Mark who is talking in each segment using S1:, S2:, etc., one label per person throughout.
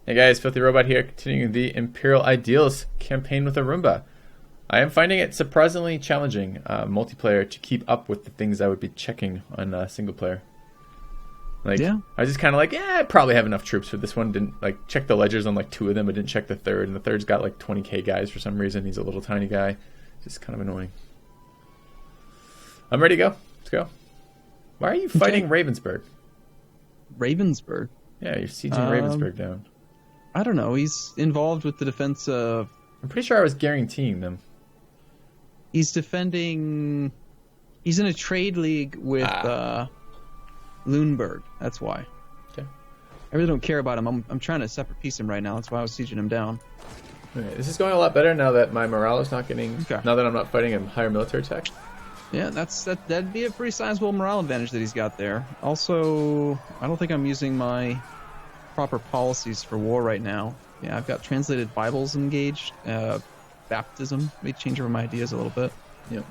S1: Hey guys, FilthyRobot here, continuing the Imperial Ideals campaign with Arumba. I am finding it surprisingly challenging, multiplayer, to keep up with the things I would be checking on single player. Like,
S2: Yeah.
S1: I was just kind of like, I probably have enough troops for this one. Didn't like check the ledgers on like 2 of them, but didn't check the third, and the third's got like 20k guys for some reason. He's a little tiny guy, just kind of annoying. I'm ready to go. Let's go. Why are you fighting Ravensburg?
S2: Ravensburg?
S1: Yeah, you're sieging Ravensburg down.
S2: I don't know. He's involved with the defense of...
S1: I'm pretty sure I was guaranteeing them.
S2: He's defending... He's in a trade league with Lüneburg. That's why.
S1: Okay.
S2: I really don't care about him. I'm trying to separate piece him right now. That's why I was sieging him down.
S1: Okay, this is going a lot better now that my morale is not getting...
S2: Okay.
S1: Now that I'm not fighting a higher military tech.
S2: Yeah, that'd be a pretty sizable morale advantage that he's got there. Also, I don't think I'm using my proper policies for war right now. Yeah, I've got translated Bibles engaged. Baptism. Let me change over my ideas a little bit.
S1: Yep.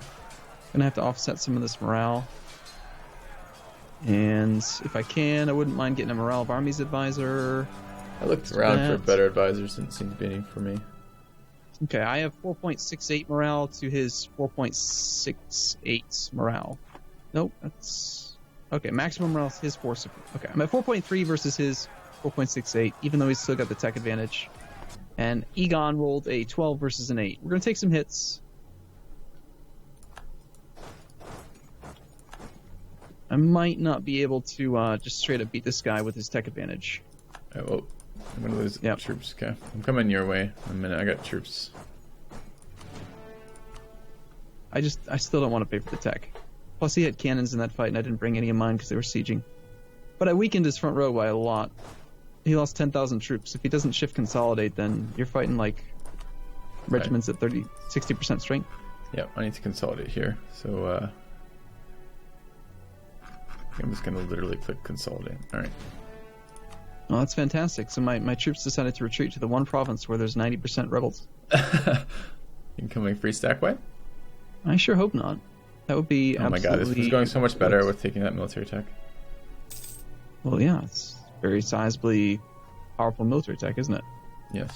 S2: Gonna have to offset some of this morale. And if I can, I wouldn't mind getting a Morale of Armies advisor.
S1: I looked around for better advisors, didn't seem to be any for me.
S2: Okay, I have 4.68 morale to his 4.68 morale. Nope, that's... Okay, maximum morale is his 4... Okay, I'm at 4.3 versus his 4.68, even though he's still got the tech advantage. And Egon rolled a 12 versus an 8. We're going to take some hits. I might not be able to just straight up beat this guy with his tech advantage.
S1: Oh, well, I'm going to lose troops. Okay, I'm coming your way in a minute. I got troops.
S2: I still don't want to pay for the tech. Plus, he had cannons in that fight, and I didn't bring any of mine because they were sieging. But I weakened his front row by a lot. He lost 10,000 troops. If he doesn't shift consolidate, then you're fighting like regiments at 60% strength.
S1: Yep, I need to consolidate here. So I'm just going to literally click consolidate. All right.
S2: Oh, that's fantastic. So my troops decided to retreat to the one province where there's 90% rebels.
S1: Incoming free stack way?
S2: I sure hope not. That would be
S1: Oh my god, this was going so much better with taking that military tech.
S2: Well, yeah, it's very sizably powerful military tech, isn't it?
S1: Yes.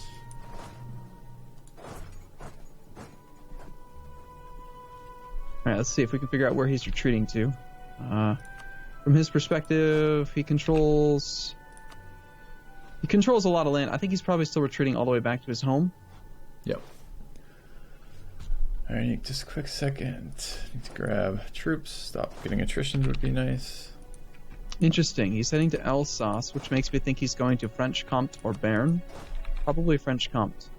S2: Alright, let's see if we can figure out where he's retreating to. From his perspective, he controls a lot of land. I think he's probably still retreating all the way back to his home.
S1: Yep. Alright, just a quick second. Need to grab troops. Stop getting attrition would be nice.
S2: Interesting. He's heading to Alsace, which makes me think he's going to French Comte or Bern. Probably French Comte.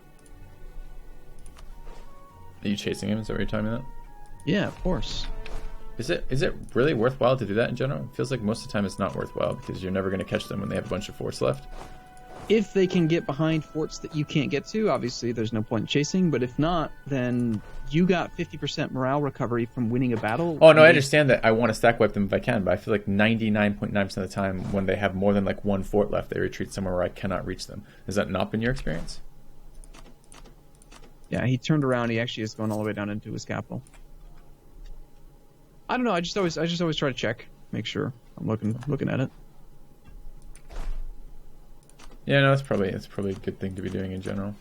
S1: Are you chasing him? Is that what you're talking about?
S2: Yeah, of course.
S1: Is it really worthwhile to do that in general? It feels like most of the time it's not worthwhile because you're never going to catch them when they have a bunch of force left.
S2: If they can get behind forts that you can't get to, obviously there's no point in chasing, but if not, then you got 50% morale recovery from winning a battle.
S1: Oh, no, I understand that. I want to stack wipe them if I can, but I feel like 99.9% of the time when they have more than like one fort left, they retreat somewhere where I cannot reach them. Has that not been your experience?
S2: Yeah, he turned around. He actually is going all the way down into his capital. I don't know. I just always try to check, make sure I'm looking at it.
S1: Yeah, no, it's probably a good thing to be doing in general.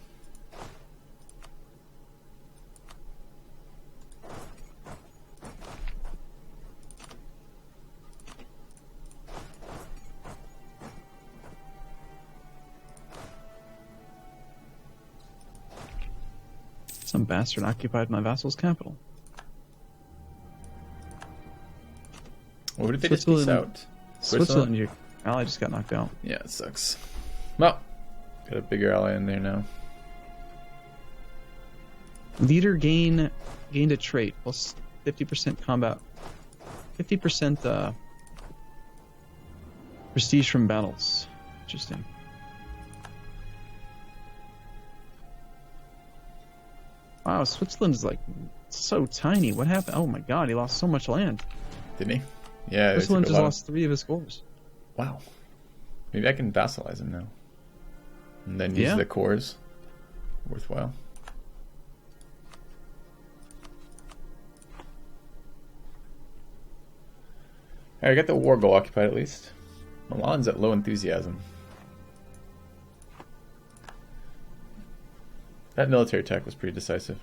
S2: Some bastard occupied my vassal's capital.
S1: What did they just piece out?
S2: Switzerland, your ally just got knocked out.
S1: Yeah, it sucks. Well, got a bigger ally in there now.
S2: Leader gained a trait plus 50% combat, 50% prestige from battles. Interesting. Wow, Switzerland is like so tiny. What happened? Oh my god, he lost so much land.
S1: Didn't he? Yeah,
S2: Switzerland just lost 3 of his cores.
S1: Wow. Maybe I can vassalize him now. And then use the cores. Worthwhile. Alright, I got the war goal occupied at least. Milan's at low enthusiasm. That military attack was pretty decisive.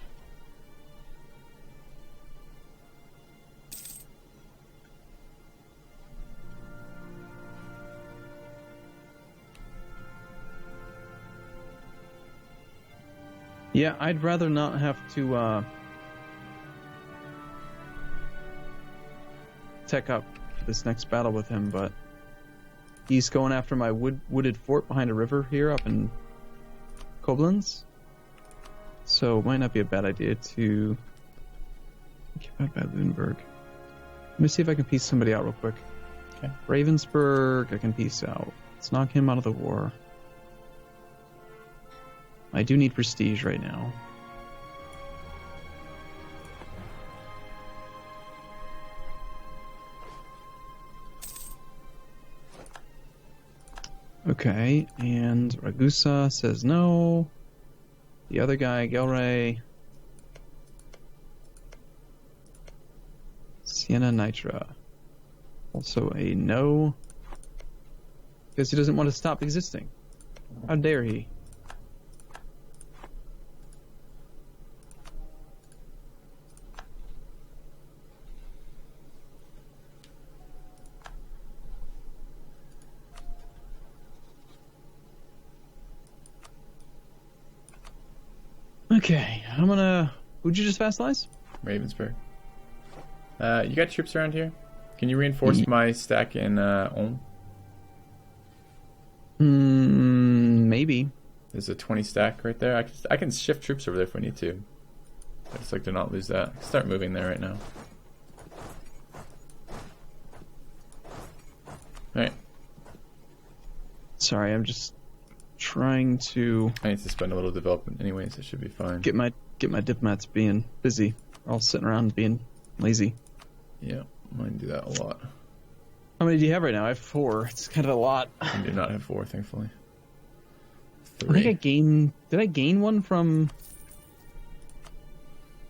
S2: Yeah, I'd rather not have to tech up this next battle with him, but he's going after my wooded fort behind a river here up in Koblenz. So it might not be a bad idea to get out by Lüneburg. Let me see if I can piece somebody out real quick.
S1: Okay.
S2: Ravensburg, I can piece out. Let's knock him out of the war. I do need prestige right now. Okay, and Ragusa says no. The other guy, Gelray. Siena Nitra. Also a no. Because he doesn't want to stop existing. How dare he? Okay, I'm gonna... Who'd you just vassalize?
S1: Ravensburg. You got troops around here? Can you reinforce my stack in Ulm?
S2: Maybe.
S1: There's a 20 stack right there. I can shift troops over there if we need to. I just like to not lose that. I can start moving there right now. Alright.
S2: Sorry, I'm just trying to...
S1: I need to spend a little development anyways. It should be fine.
S2: Get my diplomats being busy. They're all sitting around being lazy.
S1: Yeah, mine do that a lot.
S2: How many do you have right now? I have 4. It's kind of a lot.
S1: I do not have 4, thankfully.
S2: I think I gained... Did I gain one from...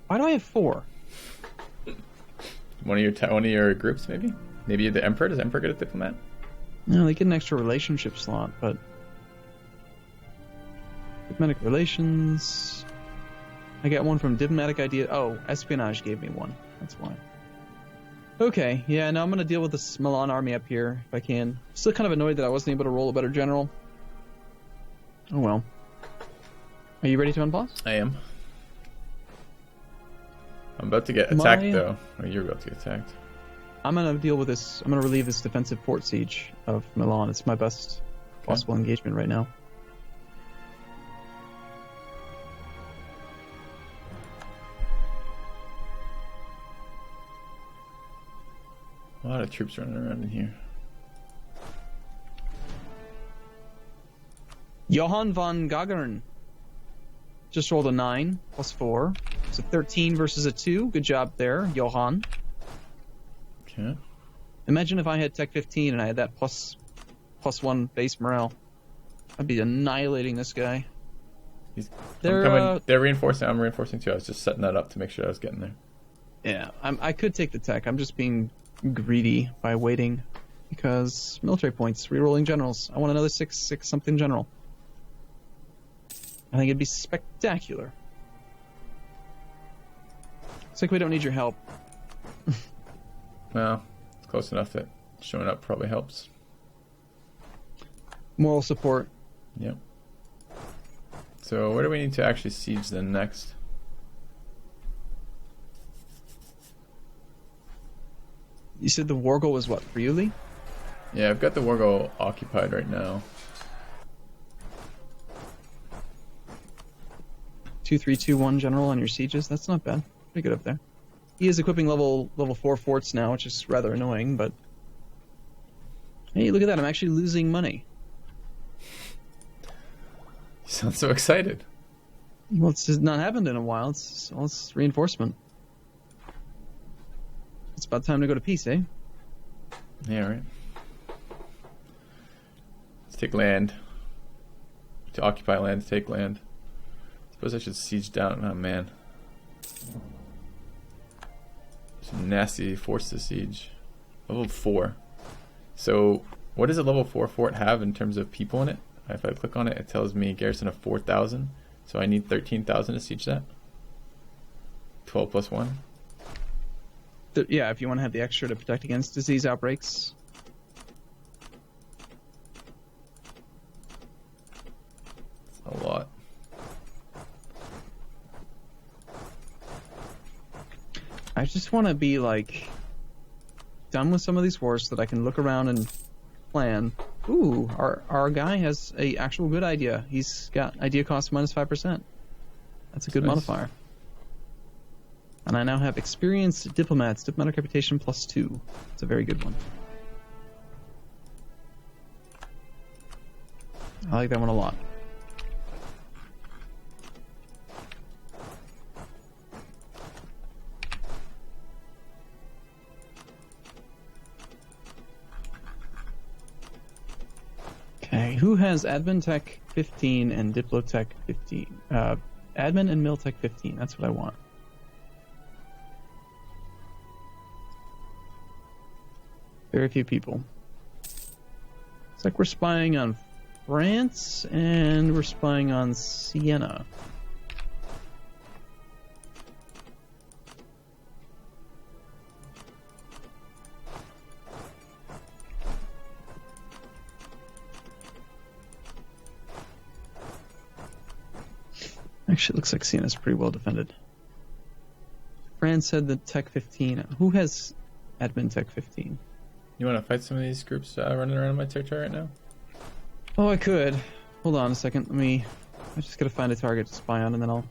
S2: Why do I have 4?
S1: One of your groups, maybe? Maybe the Emperor? Does the Emperor get a diplomat?
S2: No, they get an extra relationship slot, but... Diplomatic relations... I got one from Diplomatic Idea... Oh, Espionage gave me one. That's why. Okay, yeah, now I'm going to deal with this Milan army up here, if I can. Still kind of annoyed that I wasn't able to roll a better general. Oh well. Are you ready to unpause?
S1: I am. I'm about to get attacked, though. Or you're about to get attacked.
S2: I'm going to deal with this. I'm going to relieve this defensive fort siege of Milan. It's my best possible engagement right now.
S1: A lot of troops running around in here.
S2: Johann von Gagern just rolled a 9 plus 4. It's a 13 versus a 2. Good job there, Johann.
S1: Okay.
S2: Imagine if I had Tech 15 and I had that plus 1 base morale. I'd be annihilating this guy.
S1: They're reinforcing. I'm reinforcing too. I was just setting that up to make sure I was getting there.
S2: Yeah, I could take the tech. I'm just being greedy by waiting because military points, rerolling generals. I want another 6 something general. I think it'd be spectacular. It's like we don't need your help.
S1: Well, it's close enough that showing up probably helps.
S2: Moral support.
S1: Yep. So where do we need to actually siege then next?
S2: You said the war goal was what, Friuli?
S1: Yeah, I've got the war goal occupied right now.
S2: 2, 3, 2, 1 general on your sieges. That's not bad. Pretty good up there. He is equipping level 4 forts now, which is rather annoying, but... Hey, look at that. I'm actually losing money.
S1: You sound so excited.
S2: Well, it's just not happened in a while. It's reinforcement. It's about time to go to peace, eh?
S1: Yeah, right. Let's take land. To occupy land, to take land. Suppose I should siege down. Oh, man. Some nasty force to siege. Level 4. So, what does a level 4 fort have in terms of people in it? If I click on it, it tells me garrison of 4,000. So I need 13,000 to siege that. 12 plus 1.
S2: Yeah, if you want to have the extra to protect against disease outbreaks.
S1: A lot.
S2: I just want to be like done with some of these wars so that I can look around and plan. Ooh, our guy has a actual good idea. He's got idea cost minus 5%. That's a good
S1: Nice.
S2: modifier. And I now have experienced diplomats, diplomatic reputation plus 2. It's a very good one. I like that one a lot. Okay, who has Admin Tech 15 and Diplotech 15? Admin and Miltech 15, that's what I want. Very few people. It's like we're spying on France and we're spying on Siena. Actually, it looks like Siena's pretty well defended. France had the Tech 15. Who has Admin Tech 15?
S1: You want to fight some of these groups running around my territory right now?
S2: Oh, I could. Hold on a second. I just gotta find a target to spy on, and then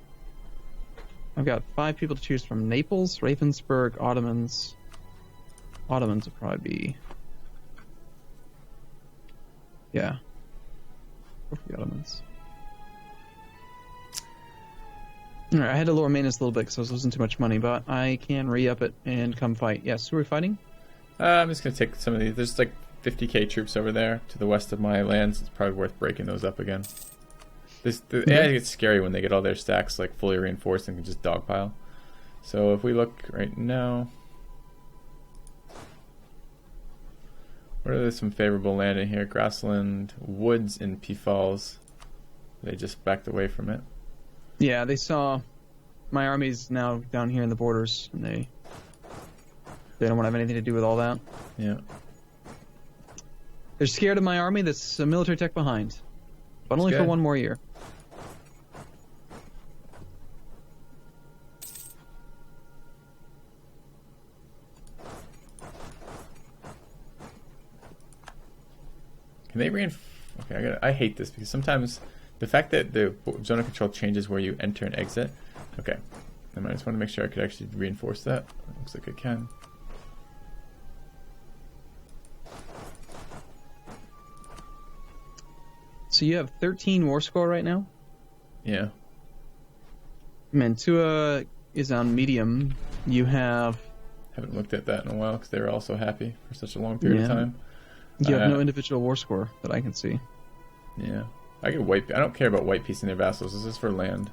S2: I've got 5 people to choose from: Naples, Ravensburg, Ottomans. Ottomans would probably be. Yeah. Go for the Ottomans. Alright, I had to lower maintenance a little bit because I was losing too much money, but I can re-up it and come fight. Yes, who are we fighting?
S1: I'm just going to take some of these. There's like 50k troops over there to the west of my lands. It's probably worth breaking those up again. The AI gets scary when they get all their stacks like fully reinforced and can just dogpile. So if we look right now, what are some favorable land in here? Grassland, woods, and Peafalls. They just backed away from it.
S2: Yeah, they saw my army's now down here in the borders, and they don't want to have anything to do with all that.
S1: Yeah.
S2: They're scared of my army that's military tech behind. But only for one more year.
S1: Can they reinforce? Okay, I hate this because sometimes the fact that the zone of control changes where you enter and exit. Okay. I just want to make sure I could actually reinforce that. Looks like I can.
S2: So you have 13 war score right now?
S1: Yeah.
S2: Mantua is on medium. You have...
S1: Haven't looked at that in a while because they were all so happy for such a long period of time.
S2: You have no individual war score that I can see.
S1: Yeah. I don't care about white peace and their vassals. This is for land.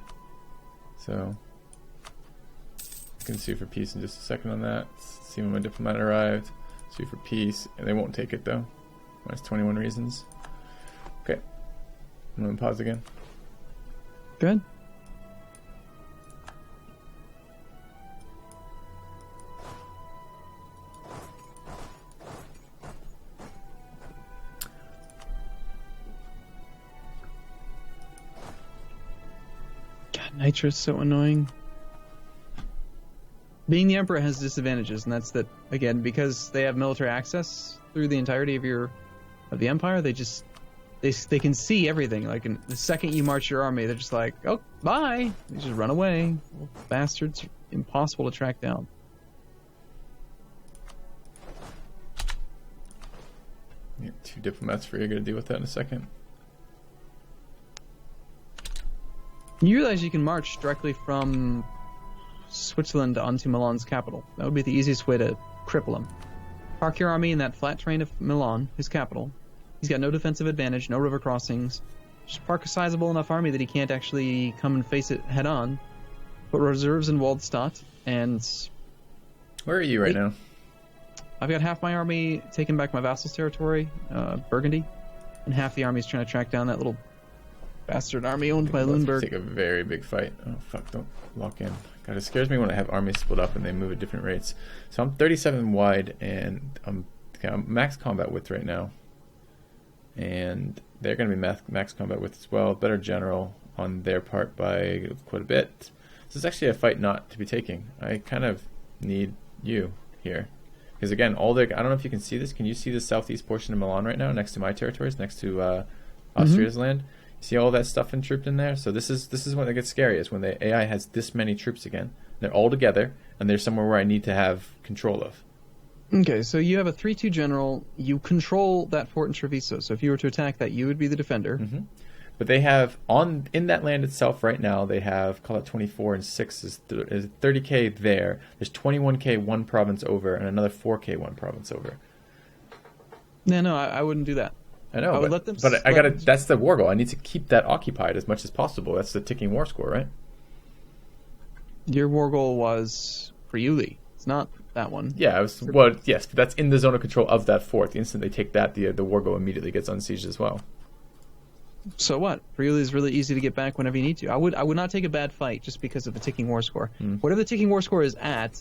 S1: So I can sue for peace in just a second on that. See when my diplomat arrived. Sue for peace. And they won't take it though. Minus 21 reasons. Okay. I'm going to pause again.
S2: Good. God, Nitra is so annoying. Being the Emperor has disadvantages, and that's that, again, because they have military access through the entirety of the Empire, they can see everything. Like, the second you march your army, they're just like, oh, bye! They just run away. Little bastards, impossible to track down.
S1: Yeah, 2 diplomats for you. Got to deal with that in a second.
S2: You realize you can march directly from Switzerland onto Milan's capital. That would be the easiest way to cripple him. Park your army in that flat terrain of Milan, his capital. He's got no defensive advantage, no river crossings. Just park a sizable enough army that he can't actually come and face it head on. Put reserves in Waldstadt, and...
S1: Where are you right now?
S2: I've got half my army taking back my vassal's territory, Burgundy, and half the army's trying to track down that little Bastard army owned by
S1: Let's
S2: Lundberg.
S1: take a very big fight. Oh fuck! Don't lock in. God, it scares me when I have armies split up and they move at different rates. So I'm 37 wide and I'm max combat width right now, and they're going to be max combat width as well. Better general on their part by quite a bit. This is actually a fight not to be taking. I kind of need you here. Because again, I don't know if you can see this. Can you see the southeast portion of Milan right now, next to my territories, next to Austria's land? You see all that stuff and trooped in there? So this is when it gets scary, is when the AI has this many troops again. They're all together, and they're somewhere where I need to have control of.
S2: Okay, so you have a 3-2 general. You control that fort in Treviso. So if you were to attack that, you would be the defender.
S1: Mm-hmm. But they have, in that land itself right now, they have, call it 24 and 6 is 30k there. There's 21k one province over and another 4k one province over.
S2: No, I wouldn't do that.
S1: I know,
S2: I would let them
S1: but I gotta, that's the war goal. I need to keep that occupied as much as possible. That's the ticking war score, right?
S2: Your war goal was for Friuli. It's not that one.
S1: Yeah, yes, but that's in the zone of control of that fort. The instant they take that, the war goal immediately gets unsieged as well.
S2: So what? Friuli is really easy to get back whenever you need to. I would not take a bad fight just because of the ticking war score. Whatever the ticking war score is at,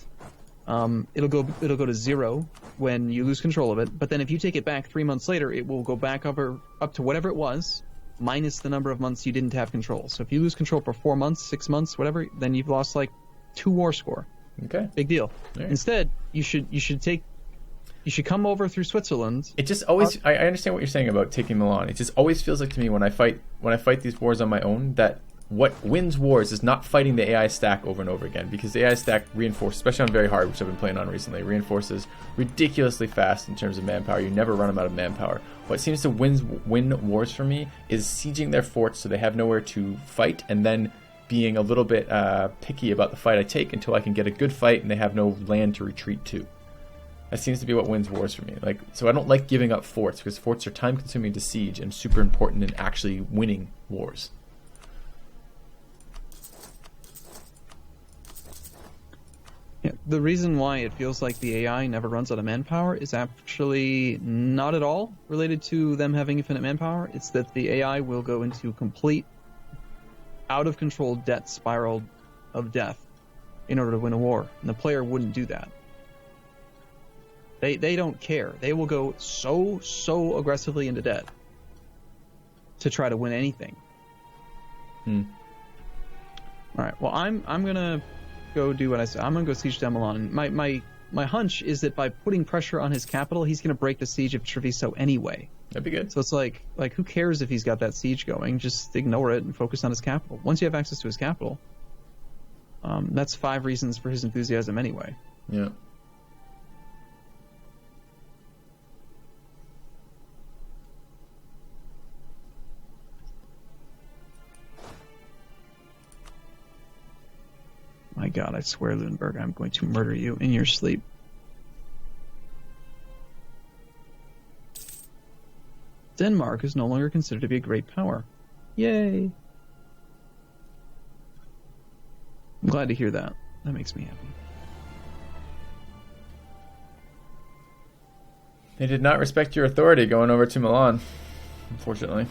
S2: it'll go to 0 when you lose control of it. But then if you take it back 3 months later, it will go back up to whatever it was, minus the number of months you didn't have control. So if you lose control for 4 months, 6 months, whatever, then you've lost like 2 war score.
S1: Okay.
S2: Big deal. Right. Instead, you should come over through Switzerland.
S1: It just always, I understand what you're saying about taking Milan. It just always feels like to me when I fight these wars on my own, that what wins wars is not fighting the AI stack over and over again, because the AI stack reinforces, especially on very hard, which I've been playing on recently, reinforces ridiculously fast in terms of manpower. You never run them out of manpower. What seems to win wars for me is sieging their forts so they have nowhere to fight, and then being a little bit picky about the fight I take until I can get a good fight and they have no land to retreat to. That seems to be what wins wars for me. So I don't like giving up forts, because forts are time consuming to siege and super important in actually winning wars.
S2: Yeah, the reason why it feels like the AI never runs out of manpower is actually not at all related to them having infinite manpower. It's that the AI will go into complete out of control debt spiral of death in order to win a war, and the player wouldn't do that. They don't care. They will go so aggressively into debt to try to win anything. All right. Well, I'm gonna go do what I said. I'm gonna go siege down Milan. My hunch is that by putting pressure on his capital, he's gonna break the siege of Treviso anyway.
S1: That'd be good.
S2: So it's like who cares if he's got that siege going? Just ignore it and focus on his capital. Once you have access to his capital, that's 5 reasons for his enthusiasm anyway.
S1: Yeah.
S2: My God, I swear, Lundberg, I'm going to murder you in your sleep. Denmark is no longer considered to be a great power. Yay! I'm glad to hear that. That makes me happy.
S1: They did not respect your authority going over to Milan, unfortunately.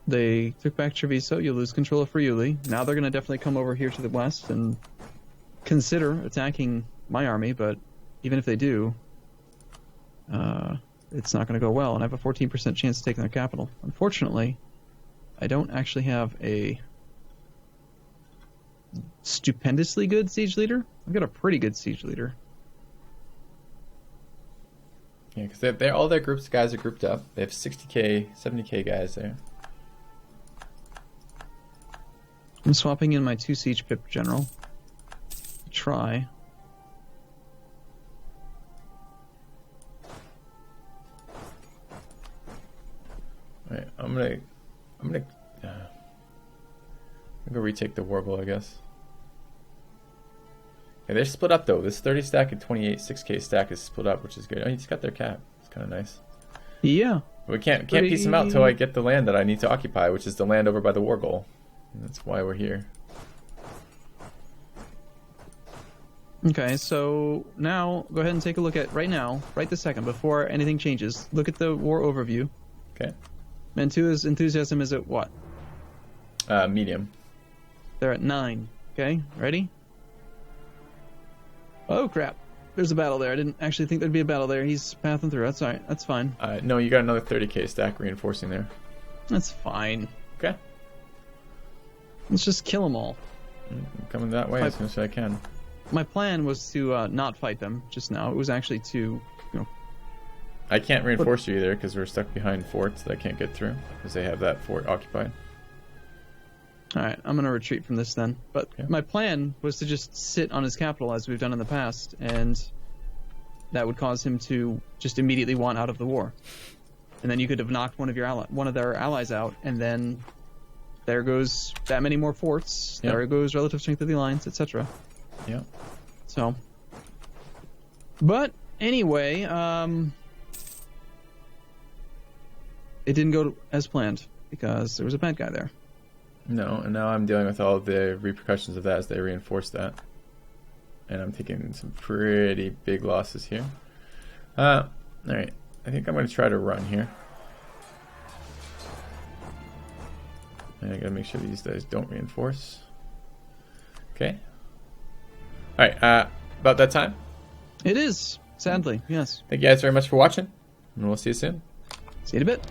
S2: They took back Treviso. You lose control of Friuli. Now they're going to definitely come over here to the west and consider attacking my army, but even if they do, it's not going to go well, and I have a 14% chance of taking their capital. Unfortunately, I don't actually have a stupendously good siege leader. I've got a pretty good siege leader.
S1: Yeah, because they're all their guys are grouped up. They have 60k, 70k guys there.
S2: I'm swapping in my 2 siege pip general. Try.
S1: Alright, I'm gonna go retake the war goal, I guess. Okay, they're split up though. This 30 stack and 28 6k stack is split up, which is good. Oh, you just got their cap. It's kind of nice.
S2: Yeah.
S1: We can't piece them out until I get the land that I need to occupy, which is the land over by the war goal. And that's why we're here.
S2: Okay, so now go ahead and take a look at right now, right this second, before anything changes. Look at the war overview.
S1: Okay.
S2: Mantua's enthusiasm is at what?
S1: Medium.
S2: They're at 9. Okay, ready? Oh crap! There's a battle there. I didn't actually think there'd be a battle there. He's pathing through. That's all right. That's fine.
S1: No, you got another 30k stack reinforcing there.
S2: That's fine.
S1: Okay.
S2: Let's just kill them all.
S1: I'm coming that way as soon as I can.
S2: My plan was to not fight them just now. It was actually to,
S1: I can't reinforce you either because we're stuck behind forts that I can't get through because they have that fort occupied.
S2: All right, I'm going to retreat from this then. But
S1: Okay.
S2: my plan was to just sit on his capital as we've done in the past, and that would cause him to just immediately want out of the war. And then you could have knocked one of their allies out, and then there goes that many more forts.
S1: Yep.
S2: There goes relative strength of the alliance, etc.
S1: Yeah.
S2: So, but anyway, it didn't go as planned because there was a bad guy there.
S1: No, and now I'm dealing with all the repercussions of that as they reinforce that. And I'm taking some pretty big losses here. Alright. I think I'm going to try to run here. And I gotta make sure these guys don't reinforce. Okay. Alright, about that time.
S2: It is, sadly, yes.
S1: Thank you guys very much for watching, and we'll see you soon.
S2: See you in a bit.